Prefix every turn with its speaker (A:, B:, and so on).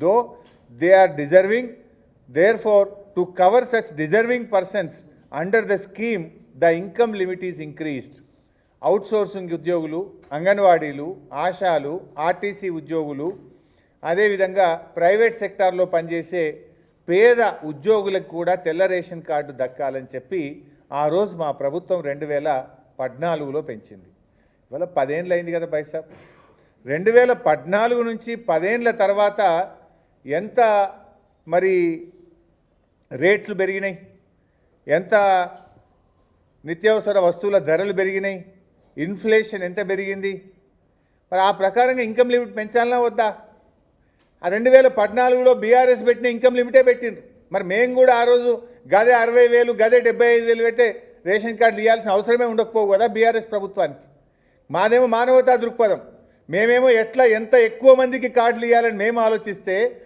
A: though they are deserving. Therefore, to cover such deserving persons under the scheme, the income limit is increased. Outsourcing ఉద్యోగులు, అంగన్వాడీలు, ఆశాలు, RTC ఉద్యోగులు, అదేవిధంగా private సెక్టార్లో పనిచేసే పేద ఉద్యోగులకు కూడా తెల్ల రేషన్ కార్డు దక్కాలని చెప్పి ఆ రోజు మా ప్రభుత్వం 2014లో పెంచింది. ఇవాళ 10 ఏళ్ళు అయింది కదా పైసా. 2014 నుంచి 10 ఏళ్ళ తర్వాత ఎంత మరి రేట్లు పెరిగినాయి, ఎంత నిత్యావసర వస్తువుల ధరలు పెరిగినాయి, ఇన్ఫ్లేషన్ ఎంత పెరిగింది, మరి ఆ ప్రకారంగా ఇన్కమ్ లిమిట్ పెంచాలన్నా వద్దా? ఆ 2014లో బీఆర్ఎస్ పెట్టిన ఇన్కమ్ లిమిటే పెట్టిండ్రు. మరి మేము కూడా ఆ రోజు గదే 60,000 గదే 75,000 పెడితే రేషన్ కార్డులు ఇవ్వాల్సిన అవసరమే ఉండకపోవు కదా బీఆర్ఎస్ ప్రభుత్వానికి. మాదేమో మానవతా దృక్పథం. మేమేమో ఎట్లా ఎంత ఎక్కువ మందికి కార్డులు ఇవ్వాలని మేము ఆలోచిస్తే